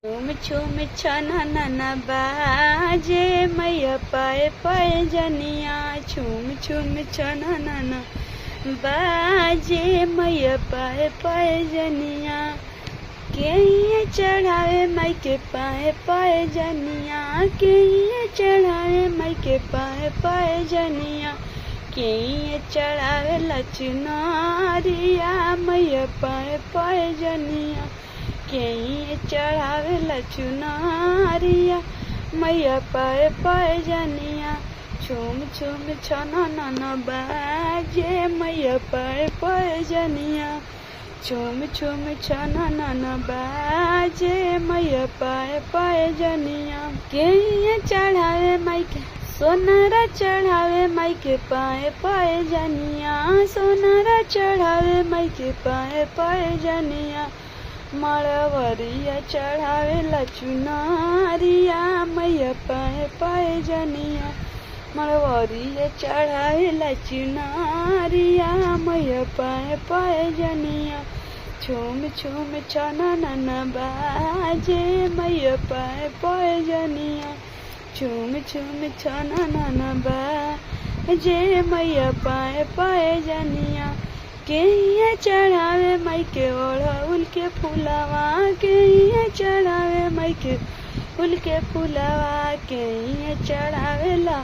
झूम झूम छननन बाजे मैया पाए पाए जनिया। झूम झूम छननन बाजे मैया पाए पाए जनिया। के चढ़ावे माई के पाए पाए जनिया। के चढ़ावे माई के पाए पाए जनिया। के चढ़ावे लचनारिया मैया पाए पाए जनिया। के चढ़ावे लचनारिया मैया पाए पाए जनिया। झूम झूम छननन बाजे मैया पाए पाए जनिया। झूम झूम छननन बाजे मैया पाए पाए जनिया। के चढ़ावे माई के सोनारा चढ़ावे माई के पाए पाए जनिया। सोनारा चढ़ावे माई के पाए पाए जनिया। मरवरिया चढ़ावे लचुनारिया मैया पाए पाए जनिया। मरवरिया चढ़ावे लचुनारिया मैया पाए पाए जनिया। झूम झूम छननन बाजे मैया पाए पाए जनिया। झूम झूम छननन बाजे मैया पाए पाए जनिया। के चढ़ावे माई के ओढ़उल के फुलवा। के चढ़ावे माई के उल के फुलवा। के चढ़ावे ला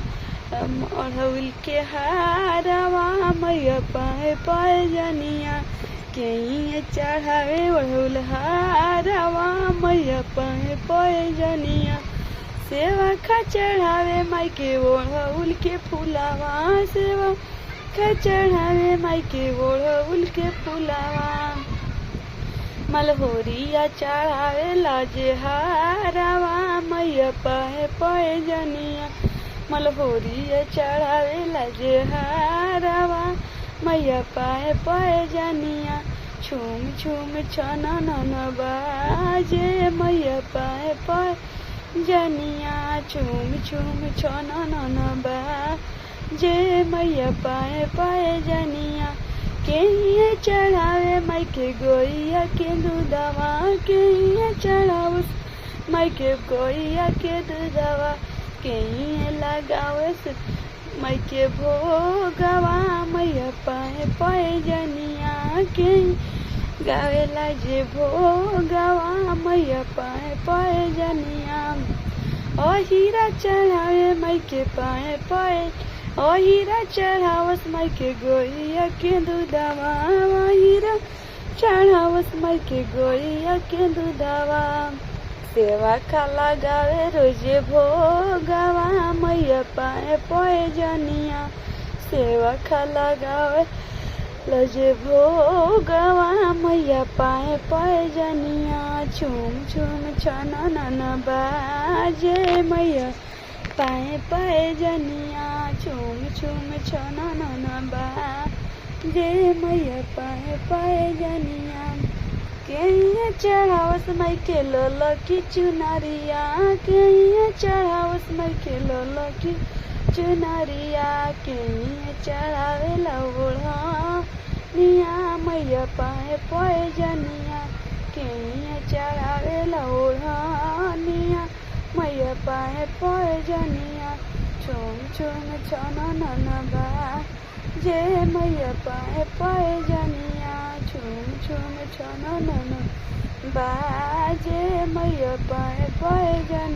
ओढ़उल के हारवा मैया पाए पाए जनिया। के चढ़ावे ओढ़उल हारवा मैया पाए पाए जनिया। सेवा खा चढ़ावे माई के ओढ़उल के फुलवा। सेवा चढ़ावे माई के ओढ़उल के फुलवा। मलहोरिया चढ़ावे लाजे हारवा मैया पाए पाए जनिया। मलहोरिया चढ़ावे लाजे हारवा मैया पाए पाए जनिया। झूम झूम छननन बाजे मैया पाए पाए जनिया। झूम झूम छननन बाजे मैया पाए पाए जनिया। के चढ़ावे माई के गोइया के दूधवा। के चढ़ावे माई के गोइया के दूधवा। के लगावे माई के भोगवा मैया पाए पाए जनिया। के गावेला जे भोगवा मैया पाए पाए जनिया। ओ हीरा चढ़ावे माई के पाए पाए। ओ हीरा चढ़ावस माई के गोइया के दूधवा। ओ हीरा चढ़ावस माई के गोइया के दूधवा। सेवा खा लगावे रोजे भोगवा मैया पाए पाए जनिया। सेवा खा लगावे रोजे भोगवा मैया पाए पाए जनिया। झूम झूम छननन बाजे मैया पाए पाए जनिया। झूम झूम छननन बाजे मैया पाए पाए जनिया। के चढ़ावस माई के लोलो की चुनरिया। के चढ़ावस माई के लोलो की चुनरिया। के चढ़ावे ओढ़निया मैया पाए पाए जनिया। के चढ़ावे ओढ़निया मैया पाए पाए जनिया। झूम झूम छननन बाजे मैया पाए पाए जनिया। झूम झूम छननन बाजे मैया पाए पाए जनिया।